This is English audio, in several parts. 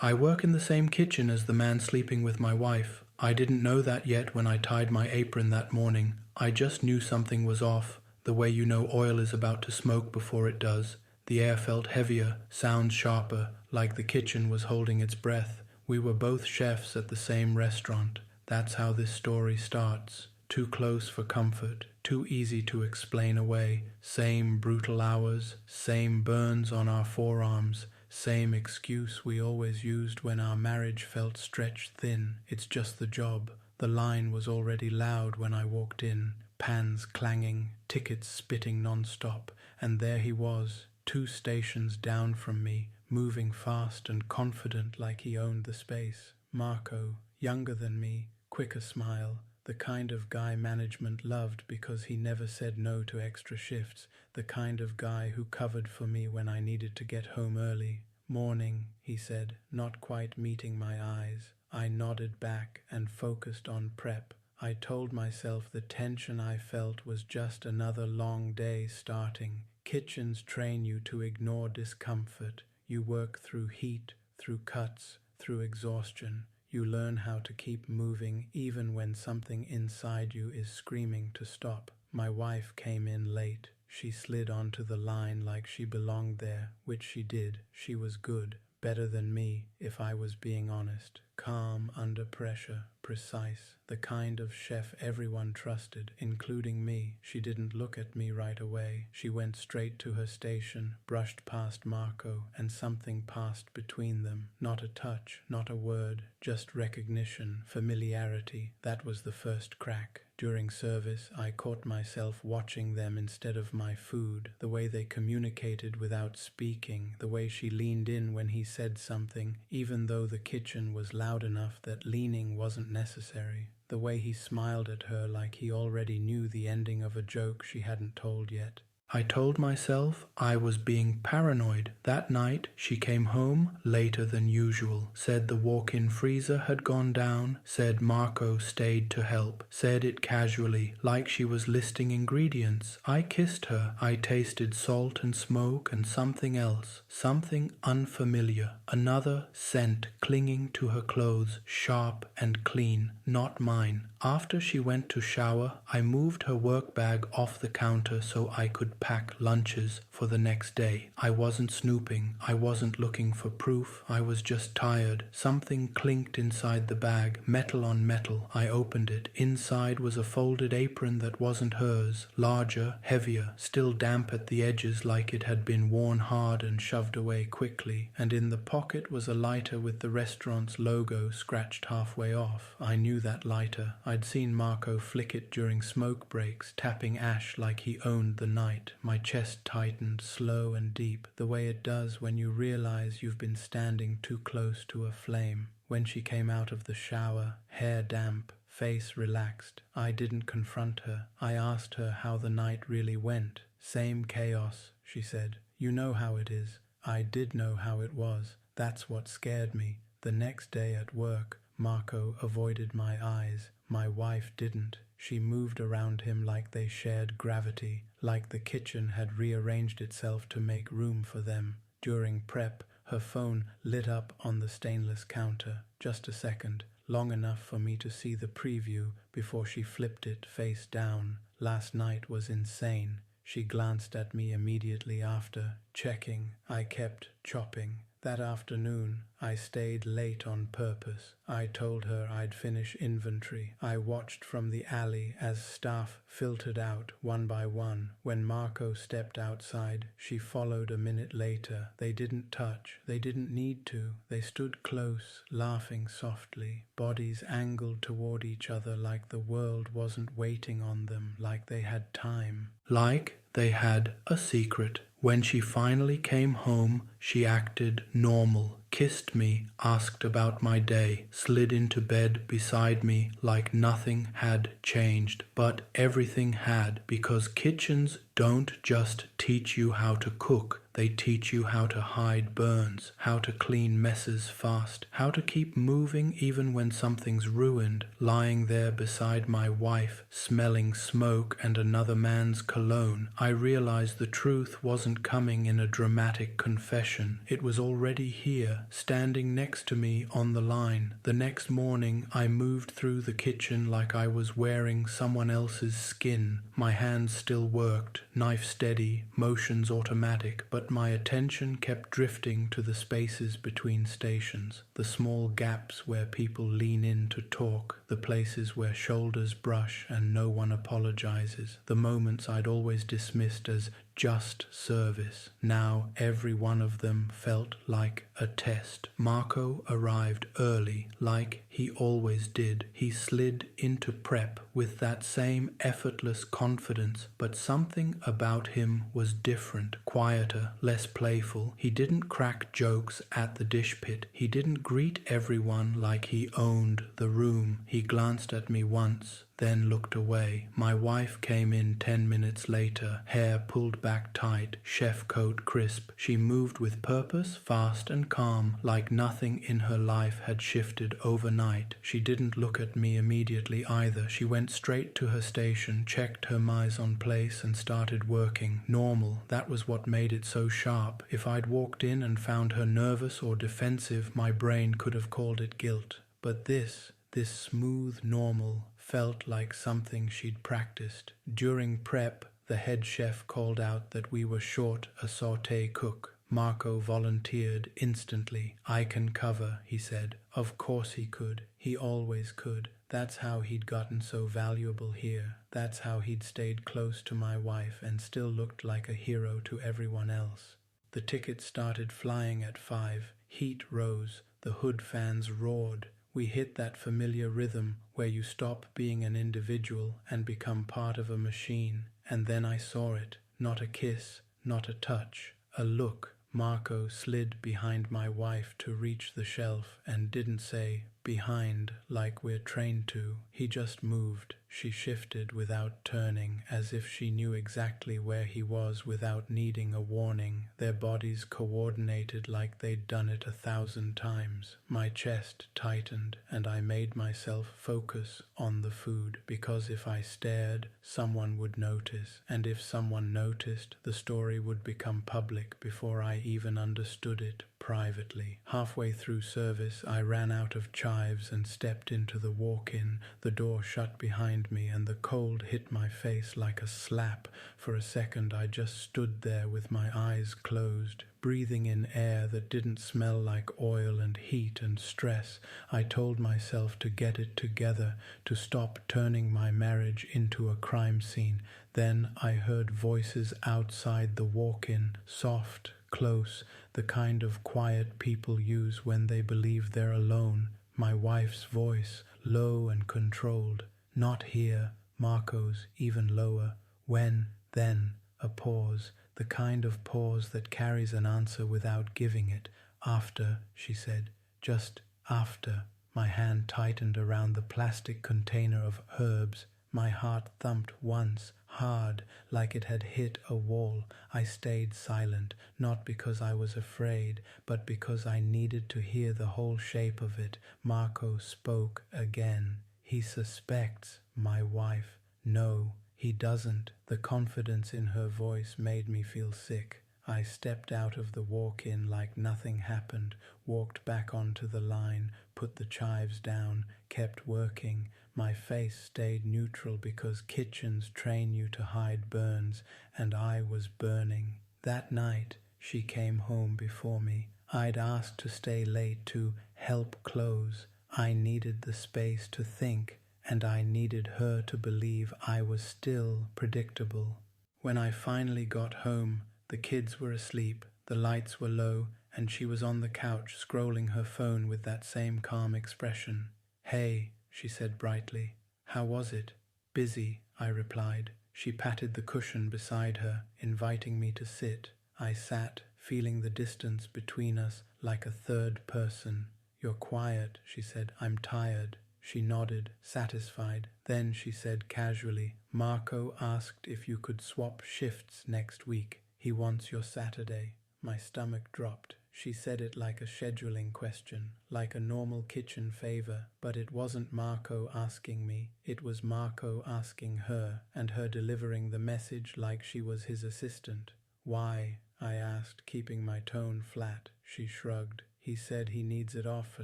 I work in the same kitchen as the man sleeping with my wife. I didn't know that yet when I tied my apron that morning. I just knew something was off, the way you know oil is about to smoke before it does. The air felt heavier, sounds sharper, like the kitchen was holding its breath. We were both chefs at the same restaurant. That's how this story starts. Too close for comfort, too easy to explain away. Same brutal hours, same burns on our forearms, same excuse we always used when our marriage felt stretched thin. It's just the job. The line was already loud when I walked in, pans clanging, tickets spitting non-stop, and there he was, 2 stations down from me, moving fast and confident like he owned the space. Marco, younger than me, quicker smile, the kind of guy management loved because he never said no to extra shifts, the kind of guy who covered for me when I needed to get home early. "Morning," he said, not quite meeting my eyes. I nodded back and focused on prep. I told myself the tension I felt was just another long day starting. Kitchens train you to ignore discomfort. You work through heat, through cuts, through exhaustion. You learn how to keep moving even when something inside you is screaming to stop. My wife came in late. She slid onto the line like she belonged there, which she did. She was good, better than me, if I was being honest. Calm under pressure, precise, the kind of chef everyone trusted, including me. She didn't look at me right away. She went straight to her station, brushed past Marco, and something passed between them. Not a touch, not a word, just recognition, familiarity. That was the first crack. During service, I caught myself watching them instead of my food, the way they communicated without speaking, the way she leaned in when he said something, even though the kitchen was loud enough that leaning wasn't necessary, the way he smiled at her like he already knew the ending of a joke she hadn't told yet. I told myself I was being paranoid. That night, she came home later than usual, said the walk-in freezer had gone down, said Marco stayed to help, said it casually, like she was listing ingredients. I kissed her. I tasted salt and smoke and something else, something unfamiliar, another scent clinging to her clothes, sharp and clean, not mine. After she went to shower, I moved her work bag off the counter so I could pack lunches for the next day. I wasn't snooping. I wasn't looking for proof. I was just tired. Something clinked inside the bag, metal on metal. I opened it. Inside was a folded apron that wasn't hers, larger, heavier, still damp at the edges like it had been worn hard and shoved away quickly. And in the pocket was a lighter with the restaurant's logo scratched halfway off. I knew that lighter. I'd seen Marco flick it during smoke breaks, tapping ash like he owned the night. My chest tightened, slow and deep, the way it does when you realize you've been standing too close to a flame. When she came out of the shower, hair damp, face relaxed, I didn't confront her. I asked her how the night really went. "Same chaos," she said. "You know how it is." I did know how it was. That's what scared me. The next day at work, Marco avoided my eyes. My wife didn't. She moved around him like they shared gravity, like the kitchen had rearranged itself to make room for them. During prep, her phone lit up on the stainless counter. Just a second, long enough for me to see the preview before she flipped it face down. Last night was insane. She glanced at me immediately after, checking. I kept chopping. That afternoon, I stayed late on purpose. I told her I'd finish inventory. I watched from the alley as staff filtered out one by one. When Marco stepped outside, she followed a minute later. They didn't touch. They didn't need to. They stood close, laughing softly, bodies angled toward each other like the world wasn't waiting on them, like they had time. Like they had a secret. When she finally came home, she acted normal, kissed me, asked about my day, slid into bed beside me like nothing had changed. But everything had, because kitchens don't just teach you how to cook, They teach you how to hide burns, how to clean messes fast, how to keep moving even when something's ruined. Lying there beside my wife, smelling smoke and another man's cologne, I realized the truth wasn't coming in a dramatic confession. It was already here, standing next to me on the line. The next morning, I moved through the kitchen like I was wearing someone else's skin. My hands still worked, knife steady, motions automatic, but my attention kept drifting to the spaces between stations, the small gaps where people lean in to talk, the places where shoulders brush and no one apologizes, the moments I'd always dismissed as just service. Now every one of them felt like a test. Marco arrived early, like he always did. He slid into prep with that same effortless confidence, but something about him was different, quieter, less playful. He didn't crack jokes at the dish pit. He didn't greet everyone like he owned the room. He glanced at me once, then looked away. My wife came in 10 minutes later, hair pulled back tight, chef coat crisp. She moved with purpose, fast and calm, like nothing in her life had shifted overnight. She didn't look at me immediately either. She went straight to her station, checked her mise en place and started working. Normal, that was what made it so sharp. If I'd walked in and found her nervous or defensive, my brain could have called it guilt. But this smooth normal felt like something she'd practiced. During prep, the head chef called out that we were short a sauté cook. Marco volunteered instantly. "I can cover," he said. Of course he could. He always could. That's how he'd gotten so valuable here. That's how he'd stayed close to my wife and still looked like a hero to everyone else. The tickets started flying at 5. Heat rose. The hood fans roared. We hit that familiar rhythm where you stop being an individual and become part of a machine. And then I saw it. Not a kiss, not a touch, a look. Marco slid behind my wife to reach the shelf and didn't say behind like we're trained to. He just moved. She shifted without turning, as if she knew exactly where he was without needing a warning. Their bodies coordinated like they'd done it 1,000 times. My chest tightened, and I made myself focus on the food, because if I stared, someone would notice, and if someone noticed, the story would become public before I even understood it privately. Halfway through service, I ran out of chives and stepped into the walk-in. The door shut behind me and the cold hit my face like a slap. For a second I just stood there with my eyes closed, breathing in air that didn't smell like oil and heat and stress. I told myself to get it together, to stop turning my marriage into a crime scene. Then I heard voices outside the walk-in, soft, close, the kind of quiet people use when they believe they're alone. My wife's voice, low and controlled. "Not here." Marco's, even lower. "When?" Then a pause, the kind of pause that carries an answer without giving it. "After," she said. "Just after." My hand tightened around the plastic container of herbs. My heart thumped once, hard, like it had hit a wall. I stayed silent, not because I was afraid, but because I needed to hear the whole shape of it. Marco spoke again. "He suspects my wife." "No, he doesn't." The confidence in her voice made me feel sick. I stepped out of the walk-in like nothing happened, walked back onto the line, put the chives down, kept working. My face stayed neutral because kitchens train you to hide burns, and I was burning. That night, she came home before me. I'd asked to stay late to help close. I needed the space to think, and I needed her to believe I was still predictable. When I finally got home, the kids were asleep, the lights were low, and she was on the couch scrolling her phone with that same calm expression. "Hey," she said brightly. "How was it?" "Busy," I replied. She patted the cushion beside her, inviting me to sit. I sat, feeling the distance between us like a third person. "You're quiet," she said. "I'm tired." She nodded, satisfied. Then she said casually, "Marco asked if you could swap shifts next week. He wants your Saturday." My stomach dropped. She said it like a scheduling question, like a normal kitchen favor, but it wasn't Marco asking me, it was Marco asking her, and her delivering the message like she was his assistant. Why? I asked, keeping my tone flat. She shrugged. He said he needs it off for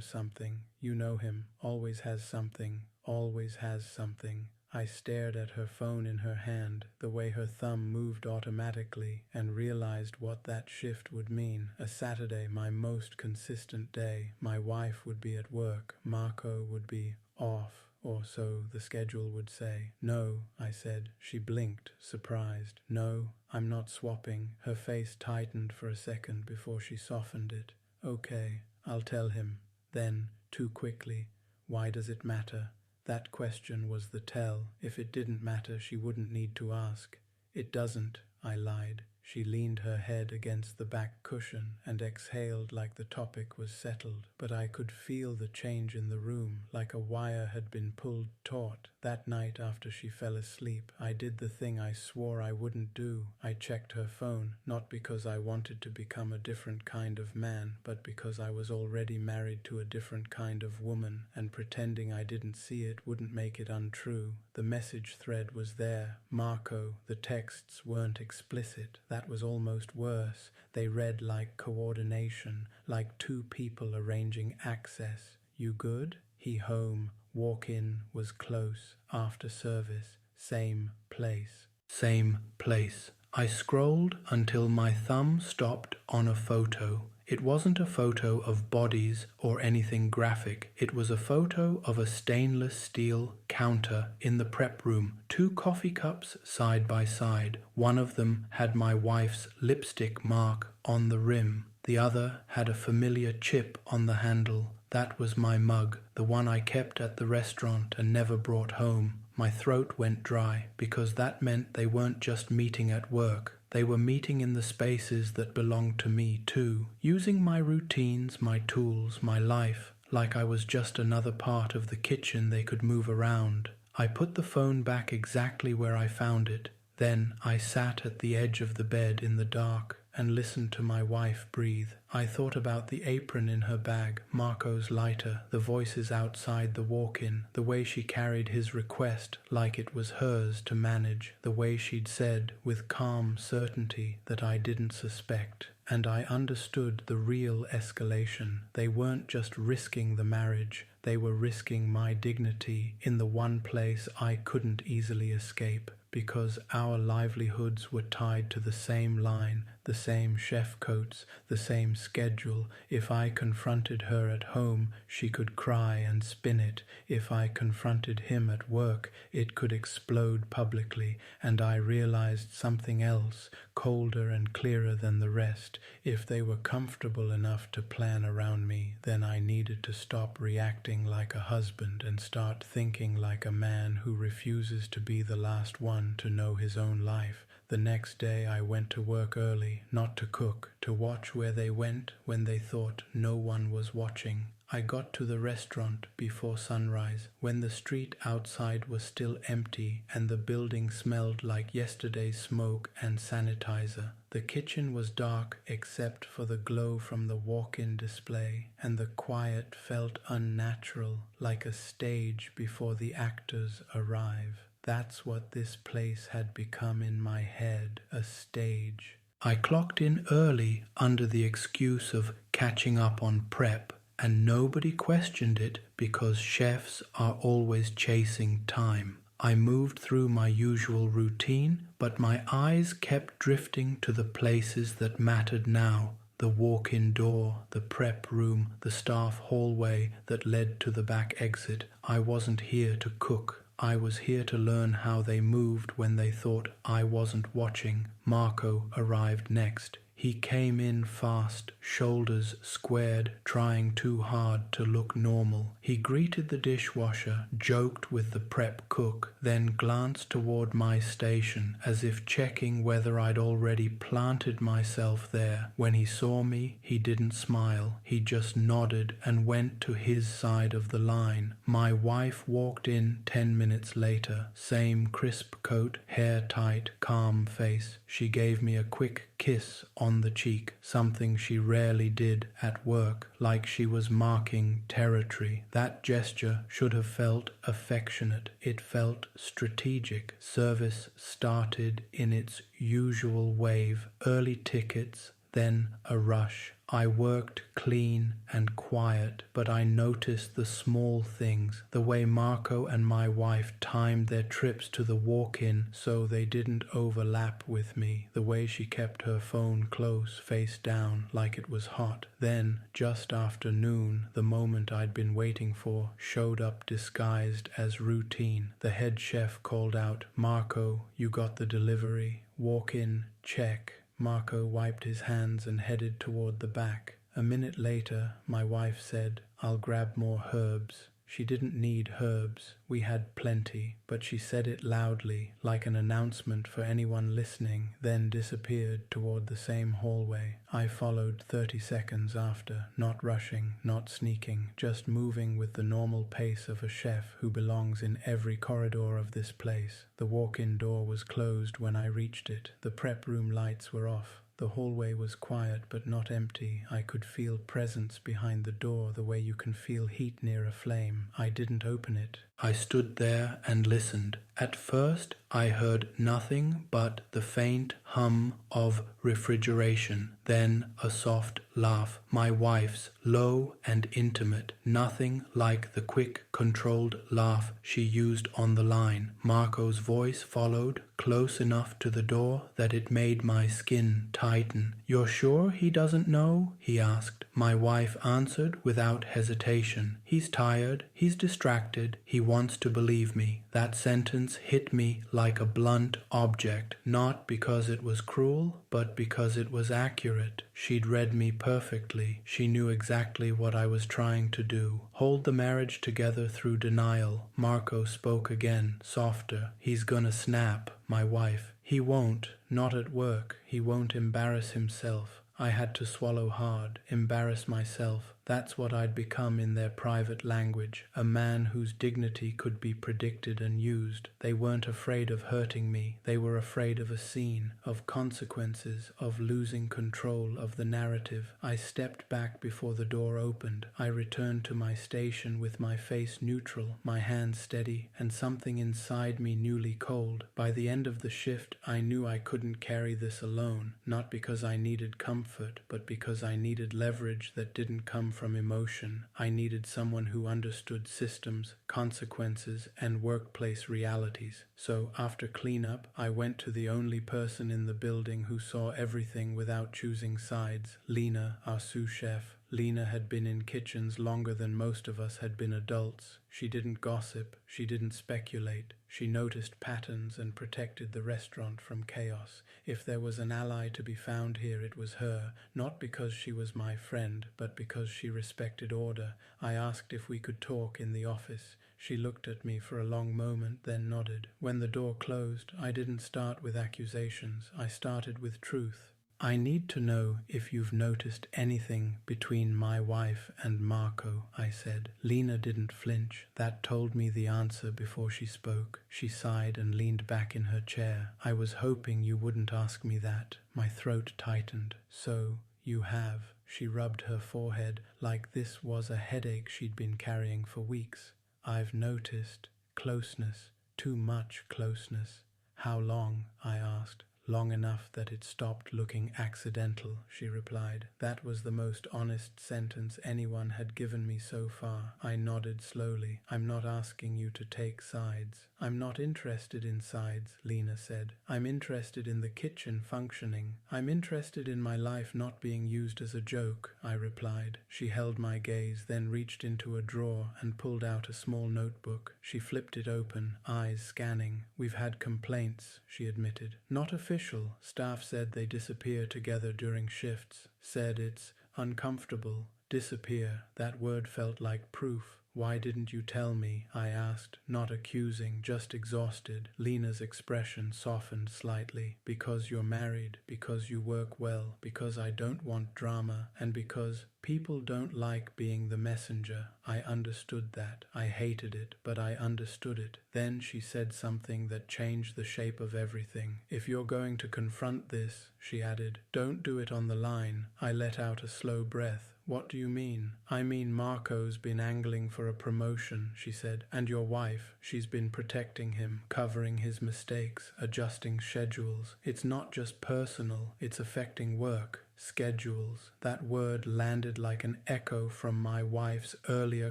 something. You know him, always has something, always has something. I stared at her phone in her hand, the way her thumb moved automatically, and realized what that shift would mean. A Saturday, my most consistent day. My wife would be at work. Marco would be off, or so the schedule would say. No, I said. She blinked, surprised. No, I'm not swapping. Her face tightened for a second before she softened it. Okay, I'll tell him. Then, too quickly, why does it matter? That question was the tell. If it didn't matter, she wouldn't need to ask. It doesn't, I lied. She leaned her head against the back cushion and exhaled like the topic was settled, but I could feel the change in the room, like a wire had been pulled taut. That night after she fell asleep, I did the thing I swore I wouldn't do. I checked her phone, not because I wanted to become a different kind of man, but because I was already married to a different kind of woman, and pretending I didn't see it wouldn't make it untrue. The message thread was there. Marco, the texts weren't explicit. That was almost worse. They read like coordination, like two people arranging access. You good? He home. Walk in was close. After service. Same place. Same place. I scrolled until my thumb stopped on a photo. It wasn't a photo of bodies or anything graphic. It was a photo of a stainless steel counter in the prep room. 2 coffee cups side by side. One of them had my wife's lipstick mark on the rim. The other had a familiar chip on the handle. That was my mug, the one I kept at the restaurant and never brought home. My throat went dry because that meant they weren't just meeting at work. They were meeting in the spaces that belonged to me too, using my routines, my tools, my life, like I was just another part of the kitchen they could move around. I put the phone back exactly where I found it. Then I sat at the edge of the bed in the dark and listened to my wife breathe. I thought about the apron in her bag, Marco's lighter, the voices outside the walk-in, the way she carried his request like it was hers to manage, the way she'd said with calm certainty that I didn't suspect. And I understood the real escalation. They weren't just risking the marriage, they were risking my dignity in the one place I couldn't easily escape, because our livelihoods were tied to the same line, the same chef coats, the same schedule. If I confronted her at home, she could cry and spin it. If I confronted him at work, it could explode publicly. And I realized something else, colder and clearer than the rest. If they were comfortable enough to plan around me, then I needed to stop reacting like a husband and start thinking like a man who refuses to be the last one to know his own life. The next day I went to work early, not to cook, to watch where they went when they thought no one was watching. I got to the restaurant before sunrise, when the street outside was still empty and the building smelled like yesterday's smoke and sanitizer. The kitchen was dark except for the glow from the walk-in display, and the quiet felt unnatural, like a stage before the actors arrive. That's what this place had become in my head, a stage. I clocked in early under the excuse of catching up on prep, and nobody questioned it because chefs are always chasing time. I moved through my usual routine, but my eyes kept drifting to the places that mattered now. The walk-in door, the prep room, the staff hallway that led to the back exit. I wasn't here to cook. I was here to learn how they moved when they thought I wasn't watching. Marco arrived next. He came in fast, shoulders squared, trying too hard to look normal. He greeted the dishwasher, joked with the prep cook, then glanced toward my station as if checking whether I'd already planted myself there. When he saw me, he didn't smile. He just nodded and went to his side of the line. My wife walked in 10 minutes later. Same crisp coat, hair tight, calm face. She gave me a quick kiss on the cheek, something she rarely did at work, like she was marking territory. That gesture should have felt affectionate. It felt strategic. Service started in its usual wave, early tickets, then a rush. I worked clean and quiet, but I noticed the small things, the way Marco and my wife timed their trips to the walk-in so they didn't overlap with me, the way she kept her phone close, face down, like it was hot. Then, just after noon, the moment I'd been waiting for showed up disguised as routine. The head chef called out, "Marco, you got the delivery." Walk-in, check. Marco wiped his hands and headed toward the back. A minute later, my wife said, "I'll grab more herbs." She didn't need herbs. We had plenty, but she said it loudly, like an announcement for anyone listening, then disappeared toward the same hallway. I followed 30 seconds after, not rushing, not sneaking, just moving with the normal pace of a chef who belongs in every corridor of this place. The walk-in door was closed when I reached it. The prep room lights were off. The hallway was quiet but not empty. I could feel presence behind the door the way you can feel heat near a flame. I didn't open it. I stood there and listened. At first, I heard nothing but the faint hum of refrigeration, then a soft laugh, my wife's, low and intimate, nothing like the quick, controlled laugh she used on the line. Marco's voice followed, close enough to the door that it made my skin tighten. "You're sure he doesn't know?" he asked. My wife answered without hesitation. "He's tired, he's distracted, he wants to believe me." That sentence hit me like a blunt object, not because it was cruel, but because it was accurate. She'd read me perfectly. She knew exactly what I was trying to do. Hold the marriage together through denial. Marco spoke again, softer. "He's gonna snap." My wife. "He won't. Not at work. He won't embarrass himself." I had to swallow hard, embarrass myself. That's what I'd become in their private language, a man whose dignity could be predicted and used. They weren't afraid of hurting me. They were afraid of a scene, of consequences, of losing control of the narrative. I stepped back before the door opened. I returned to my station with my face neutral, my hands steady, and something inside me newly cold. By the end of the shift, I knew I couldn't carry this alone, not because I needed comfort, but because I needed leverage that didn't come from emotion. I needed someone who understood systems, consequences, and workplace realities. So, after cleanup, I went to the only person in the building who saw everything without choosing sides, Lena, our sous chef. Lena had been in kitchens longer than most of us had been adults. She didn't gossip, she didn't speculate. She noticed patterns and protected the restaurant from chaos. If there was an ally to be found here, it was her, not because she was my friend, but because she respected order. I asked if we could talk in the office. She looked at me for a long moment, then nodded. When the door closed, I didn't start with accusations. I started with truth. "I need to know if you've noticed anything between my wife and Marco," I said. Lena didn't flinch. That told me the answer before she spoke. She sighed and leaned back in her chair. "I was hoping you wouldn't ask me that." My throat tightened. "So, you have." She rubbed her forehead like this was a headache she'd been carrying for weeks. "I've noticed closeness, too much closeness." "How long?" I asked. "Long enough that it stopped looking accidental," she replied. That was the most honest sentence anyone had given me so far. I nodded slowly. "I'm not asking you to take sides." "I'm not interested in sides," Lena said. "I'm interested in the kitchen functioning. I'm interested in my life not being used as a joke," I replied. She held my gaze, then reached into a drawer and pulled out a small notebook. She flipped it open, eyes scanning. "We've had complaints," she admitted. "Not official. Staff said they disappear together during shifts. Said it's uncomfortable. Disappear. That word felt like proof. Why didn't you tell me? I asked, not accusing, just exhausted. Lena's expression softened slightly. Because you're married, because you work well, because I don't want drama, and because people don't like being the messenger. I understood that. I hated it, but I understood it. Then she said something that changed the shape of everything. If you're going to confront this, she added, don't do it on the line. I let out a slow breath. What do you mean? I mean Marco's been angling for a promotion, she said, and your wife, she's been protecting him, covering his mistakes, adjusting schedules. It's not just personal, it's affecting work. Schedules. That word landed like an echo from my wife's earlier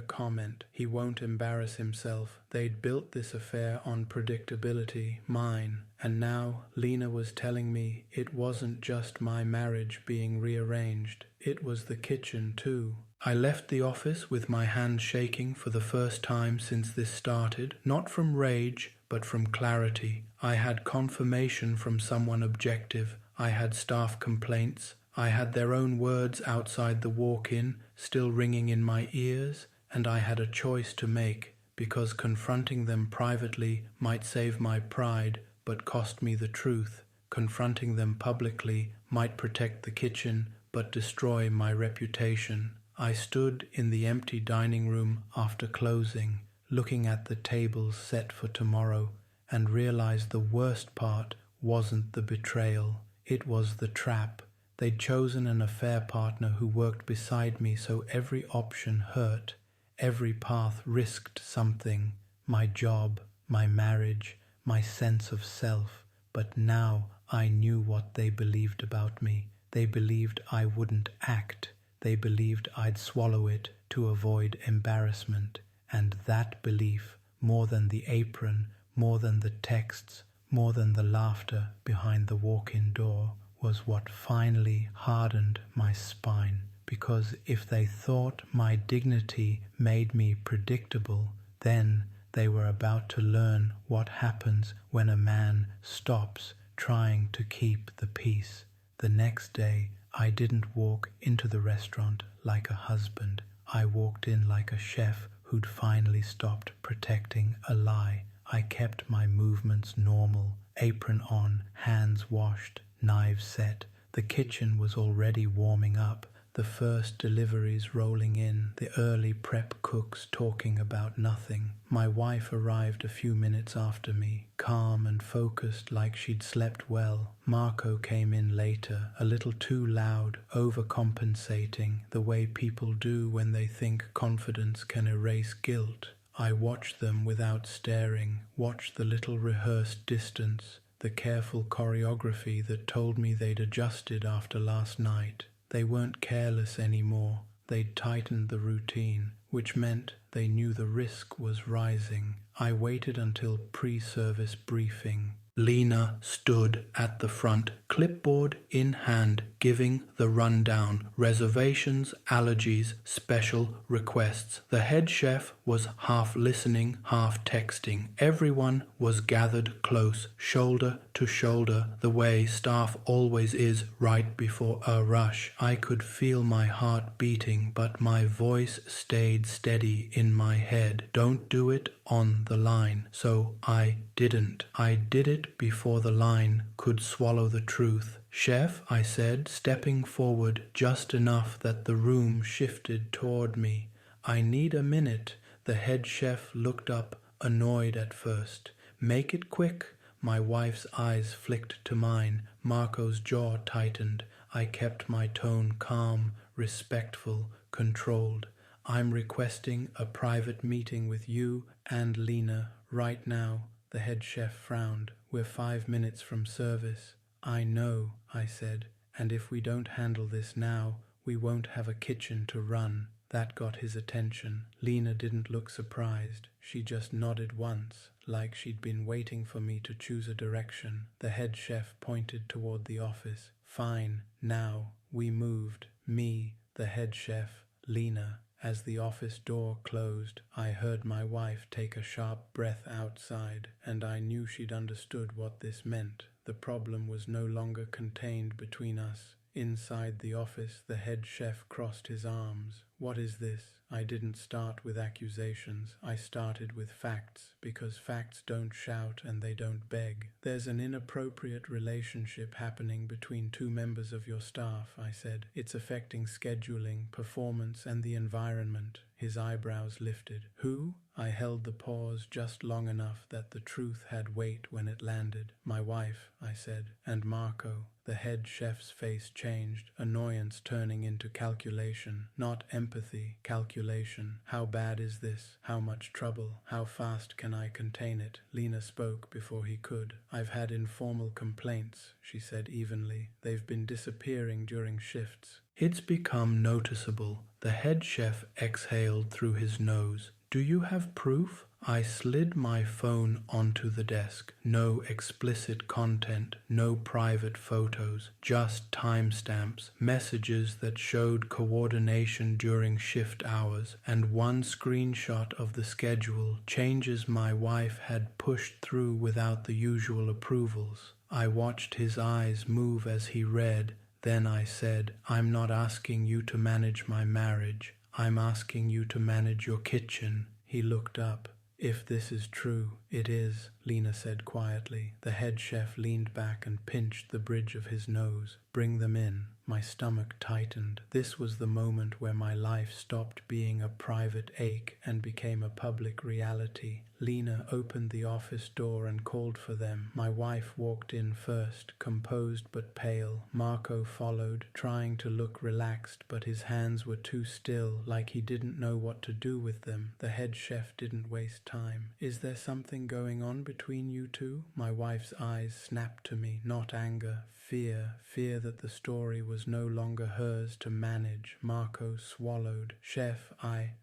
comment. He won't embarrass himself. They'd built this affair on predictability, mine. And now Lena was telling me it wasn't just my marriage being rearranged. It was the kitchen too. I left the office with my hands shaking for the first time since this started, not from rage, but from clarity. I had confirmation from someone objective. I had staff complaints. I had their own words outside the walk-in, still ringing in my ears, and I had a choice to make, because confronting them privately might save my pride, but cost me the truth. Confronting them publicly might protect the kitchen, but destroy my reputation. I stood in the empty dining room after closing, looking at the tables set for tomorrow, and realized the worst part wasn't the betrayal. It was the trap. They'd chosen an affair partner who worked beside me, so every option hurt. Every path risked something. My job, my marriage, my sense of self. But now I knew what they believed about me. They believed I wouldn't act. They believed I'd swallow it to avoid embarrassment. And that belief, more than the apron, more than the texts, more than the laughter behind the walk-in door, was what finally hardened my spine. Because if they thought my dignity made me predictable, then they were about to learn what happens when a man stops trying to keep the peace. The next day, I didn't walk into the restaurant like a husband. I walked in like a chef who'd finally stopped protecting a lie. I kept my movements normal, apron on, hands washed, knives set. The kitchen was already warming up, the first deliveries rolling in, the early prep cooks talking about nothing. My wife arrived a few minutes after me, calm and focused like she'd slept well. Marco came in later, a little too loud, overcompensating, the way people do when they think confidence can erase guilt. I watched them without staring, watched the little rehearsed distance, the careful choreography that told me they'd adjusted after last night. They weren't careless anymore. They'd tightened the routine, which meant they knew the risk was rising. I waited until pre-service briefing. Lena stood at the front, clipboard in hand, giving the rundown. Reservations, allergies, special requests. The head chef was half listening, half texting. Everyone was gathered close, shoulder to shoulder, the way staff always is right before a rush. I could feel my heart beating, but my voice stayed steady in my head. Don't do it on the line. So I didn't. I did it before the line could swallow the truth. Chef, I said, stepping forward just enough that the room shifted toward me. I need a minute. The head chef looked up, annoyed at first. Make it quick. My wife's eyes flicked to mine. Marco's jaw tightened. I kept my tone calm, respectful, controlled. I'm requesting a private meeting with you and Lena right now. The head chef frowned. We're 5 minutes from service. I know, I said, and if we don't handle this now, we won't have a kitchen to run. That got his attention. Lena didn't look surprised. She just nodded once, like she'd been waiting for me to choose a direction. The head chef pointed toward the office. Fine, now. We moved. Me, the head chef, Lena. As the office door closed, I heard my wife take a sharp breath outside, and I knew she'd understood what this meant. The problem was no longer contained between us. Inside the office, the head chef crossed his arms. What is this? I didn't start with accusations. I started with facts, because facts don't shout and they don't beg. There's an inappropriate relationship happening between two members of your staff, I said. It's affecting scheduling, performance, and the environment. His eyebrows lifted. Who? I held the pause just long enough that the truth had weight when it landed. My wife, I said, and Marco. The head chef's face changed, annoyance turning into calculation. Not empathy, calculation. How bad is this? How much trouble? How fast can I contain it? Lena spoke before he could. I've had informal complaints, she said evenly. They've been disappearing during shifts. It's become noticeable. The head chef exhaled through his nose. Do you have proof? I slid my phone onto the desk. No explicit content, no private photos, just timestamps, messages that showed coordination during shift hours, and one screenshot of the schedule, changes my wife had pushed through without the usual approvals. I watched his eyes move as he read. Then I said, I'm not asking you to manage my marriage. I'm asking you to manage your kitchen. He looked up. If this is true, it is, Lena said quietly. The head chef leaned back and pinched the bridge of his nose. Bring them in. My stomach tightened. This was the moment where my life stopped being a private ache and became a public reality. Lena opened the office door and called for them. My wife walked in first, composed but pale. Marco followed, trying to look relaxed, but his hands were too still, like he didn't know what to do with them. The head chef didn't waste time. Is there something going on between you two? My wife's eyes snapped to me, not anger, fear that the story was no longer hers to manage. Marco swallowed. Chef,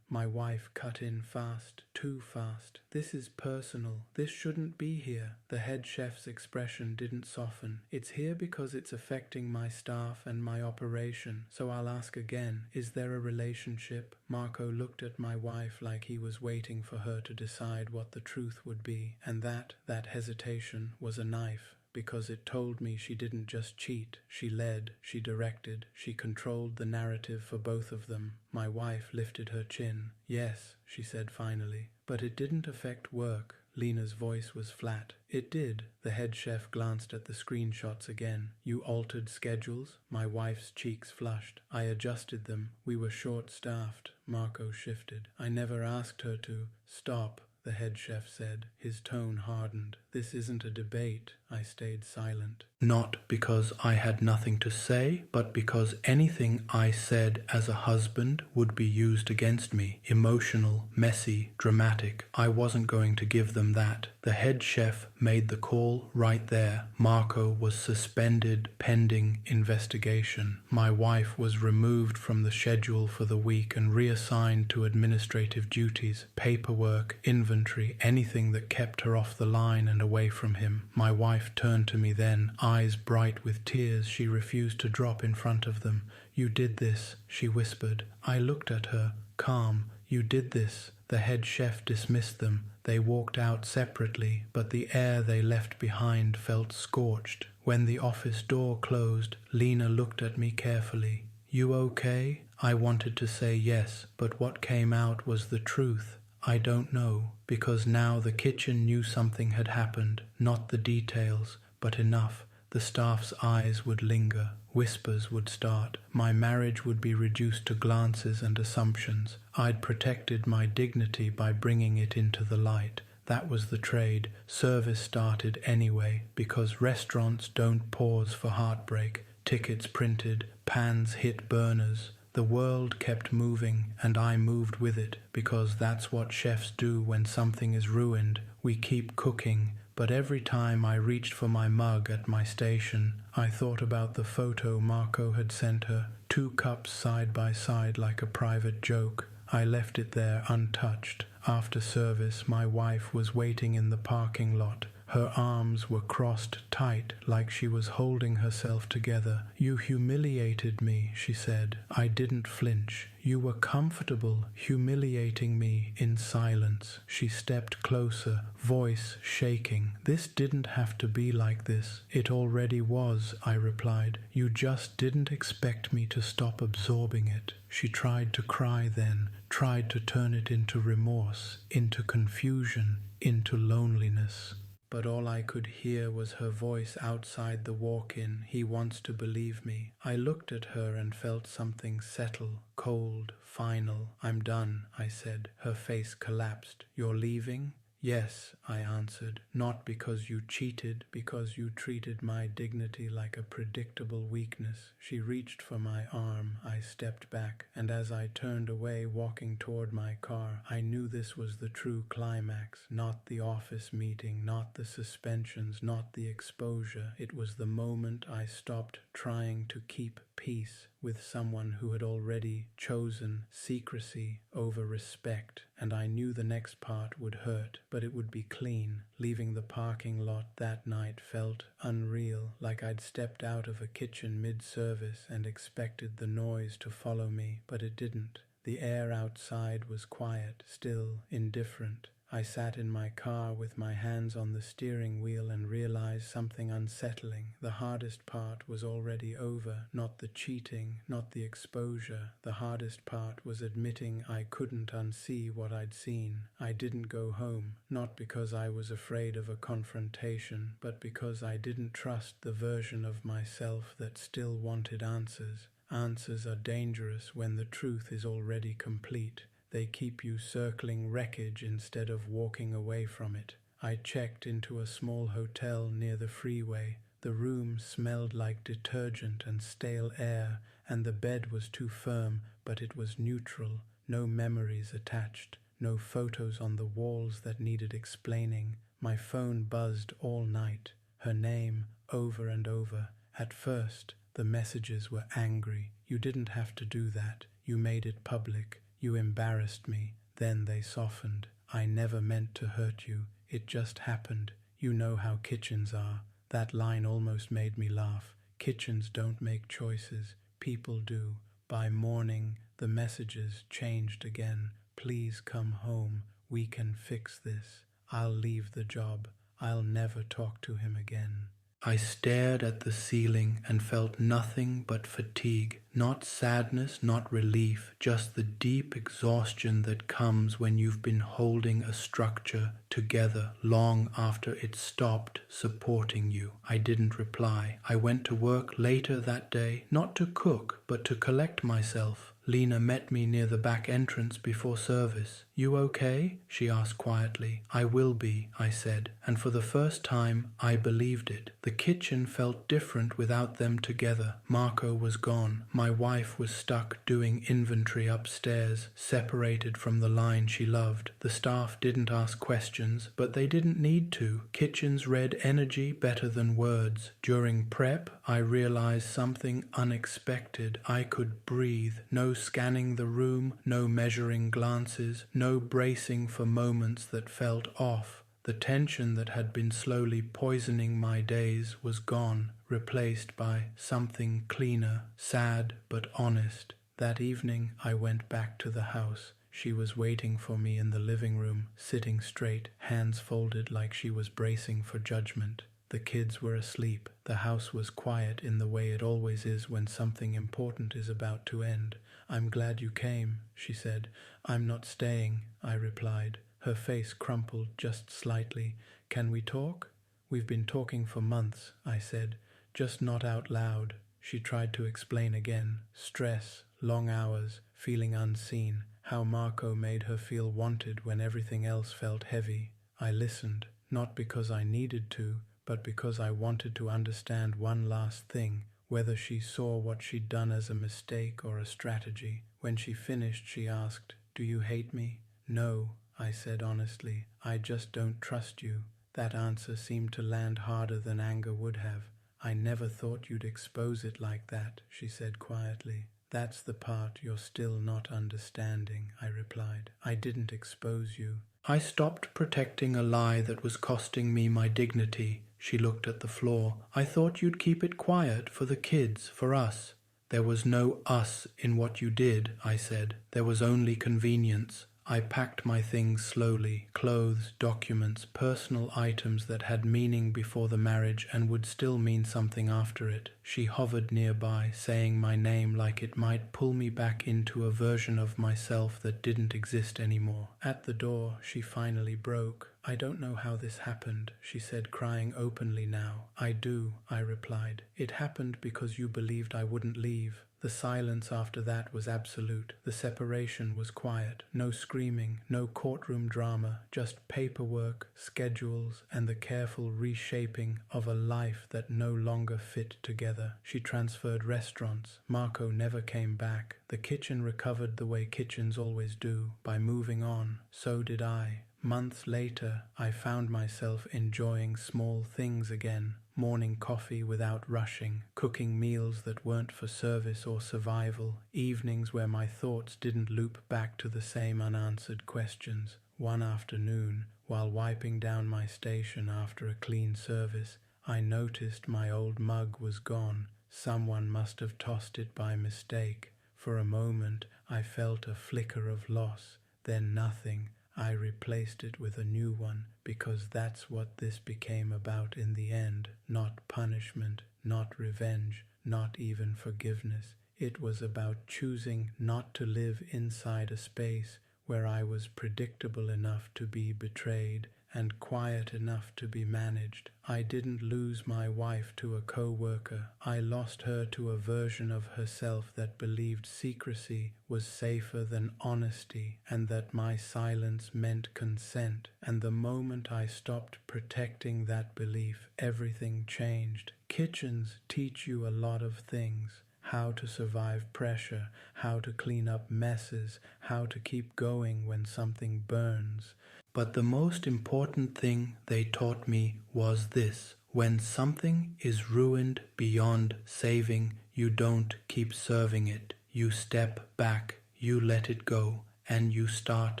my wife cut in fast, too fast. This is personal. This shouldn't be here. The head chef's expression didn't soften. It's here because it's affecting my staff and my operation. So I'll ask again, is there a relationship? Marco looked at my wife like he was waiting for her to decide what the truth would be, and that hesitation was a knife. Because it told me she didn't just cheat, she led, she directed, she controlled the narrative for both of them. My wife lifted her chin. Yes, she said finally, but it didn't affect work. Lena's voice was flat. It did. The head chef glanced at the screenshots again. You altered schedules? My wife's cheeks flushed. I adjusted them. We were short-staffed. Marco shifted. I never asked her to. Stop, the head chef said. His tone hardened. This isn't a debate. I stayed silent. Not because I had nothing to say, but because anything I said as a husband would be used against me. Emotional, messy, dramatic. I wasn't going to give them that. The head chef made the call right there. Marco was suspended pending investigation. My wife was removed from the schedule for the week and reassigned to administrative duties, paperwork, inventory, anything that kept her off the line and away from him. My wife turned to me then, eyes bright with tears she refused to drop in front of them. You did this, she whispered. I looked at her, calm. You did this. The head chef dismissed them. They walked out separately, but the air they left behind felt scorched. When the office door closed, Lena looked at me carefully. You okay? I wanted to say yes, but what came out was the truth. I don't know, because now the kitchen knew something had happened, not the details, but enough. The staff's eyes would linger, whispers would start, my marriage would be reduced to glances and assumptions. I'd protected my dignity by bringing it into the light. That was the trade. Service started anyway, because restaurants don't pause for heartbreak. Tickets printed, pans hit burners. The world kept moving, and I moved with it, because that's what chefs do when something is ruined. We keep cooking, but every time I reached for my mug at my station, I thought about the photo Marco had sent her, 2 cups side by side like a private joke. I left it there untouched. After service, my wife was waiting in the parking lot. Her arms were crossed tight, like she was holding herself together. "You humiliated me," she said. I didn't flinch. "You were comfortable humiliating me in silence." She stepped closer, voice shaking. "This didn't have to be like this." "It already was," I replied. "You just didn't expect me to stop absorbing it." She tried to cry then, tried to turn it into remorse, into confusion, into loneliness. But all I could hear was her voice outside the walk-in. "He wants to believe me." I looked at her and felt something settle, cold, final. "I'm done," I said. Her face collapsed. "You're leaving?" "Yes," I answered. "Not because you cheated, because you treated my dignity like a predictable weakness." She reached for my arm. I stepped back, and as I turned away, walking toward my car, I knew this was the true climax. Not the office meeting, not the suspensions, not the exposure. It was the moment I stopped trying to keep peace with someone who had already chosen secrecy over respect, and I knew the next part would hurt, but it would be clean. Leaving the parking lot that night felt unreal, like I'd stepped out of a kitchen mid-service and expected the noise to follow me, but it didn't. The air outside was quiet, still, indifferent. I sat in my car with my hands on the steering wheel and realized something unsettling. The hardest part was already over, not the cheating, not the exposure. The hardest part was admitting I couldn't unsee what I'd seen. I didn't go home, not because I was afraid of a confrontation, but because I didn't trust the version of myself that still wanted answers. Answers are dangerous when the truth is already complete. They keep you circling wreckage instead of walking away from it. I checked into a small hotel near the freeway. The room smelled like detergent and stale air, and the bed was too firm, but it was neutral. No memories attached, no photos on the walls that needed explaining. My phone buzzed all night, her name over and over. At first, the messages were angry. "You didn't have to do that. You made it public. You embarrassed me." Then they softened. "I never meant to hurt you. It just happened. You know how kitchens are." That line almost made me laugh. Kitchens don't make choices. People do. By morning, the messages changed again. "Please come home. We can fix this. I'll leave the job. I'll never talk to him again." I stared at the ceiling and felt nothing but fatigue. Not sadness, not relief, just the deep exhaustion that comes when you've been holding a structure together long after it stopped supporting you. I didn't reply. I went to work later that day, not to cook, but to collect myself. Lena met me near the back entrance before service. "You okay?" she asked quietly. "I will be," I said, and for the first time I believed it. The kitchen felt different without them together. Marco was gone. My wife was stuck doing inventory upstairs, separated from the line she loved. The staff didn't ask questions, but they didn't need to. Kitchens read energy better than words. During prep, I realized something unexpected. I could breathe. No scanning the room, no measuring glances, no bracing for moments that felt off. The tension that had been slowly poisoning my days was gone, replaced by something cleaner, sad but honest. That evening I went back to the house. She was waiting for me in the living room, sitting straight, hands folded like she was bracing for judgment. The kids were asleep. The house was quiet in the way it always is when something important is about to end. "I'm glad you came," she said. "I'm not staying," I replied. Her face crumpled just slightly. "Can we talk?" "We've been talking for months," I said, "just not out loud." She tried to explain again. Stress, long hours, feeling unseen, how Marco made her feel wanted when everything else felt heavy. I listened, not because I needed to, but because I wanted to understand one last thing, whether she saw what she'd done as a mistake or a strategy. When she finished, she asked, "Do you hate me?" "No," I said honestly. "I just don't trust you." That answer seemed to land harder than anger would have. "I never thought you'd expose it like that," she said quietly. "That's the part you're still not understanding," I replied. "I didn't expose you. I stopped protecting a lie that was costing me my dignity. She looked at the floor. I thought you'd keep it quiet for the kids, for us. There was no us in what you did, I said. There was only convenience. I packed my things slowly, clothes, documents, personal items that had meaning before the marriage and would still mean something after it. She hovered nearby, saying my name like it might pull me back into a version of myself that didn't exist anymore. At the door, she finally broke. I don't know how this happened, she said, crying openly now. I do, I replied. It happened because you believed I wouldn't leave. The silence after that was absolute. The separation was quiet. No screaming, no courtroom drama, just paperwork, schedules, and the careful reshaping of a life that no longer fit together. She transferred restaurants. Marco never came back. The kitchen recovered the way kitchens always do, by moving on. So did I. Months later, I found myself enjoying small things again. Morning coffee without rushing, cooking meals that weren't for service or survival, evenings where my thoughts didn't loop back to the same unanswered questions. One afternoon, while wiping down my station after a clean service, I noticed my old mug was gone. Someone must have tossed it by mistake. For a moment, I felt a flicker of loss, then nothing. I replaced it with a new one, because that's what this became about in the end. Not punishment, not revenge, not even forgiveness. It was about choosing not to live inside a space where I was predictable enough to be betrayed and quiet enough to be managed. I didn't lose my wife to a co-worker. I lost her to a version of herself that believed secrecy was safer than honesty, and that my silence meant consent. And the moment I stopped protecting that belief, everything changed. Kitchens teach you a lot of things. How to survive pressure, how to clean up messes, how to keep going when something burns. But the most important thing they taught me was this: when something is ruined beyond saving, you don't keep serving it. You step back, you let it go, and you start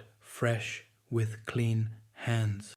fresh with clean hands.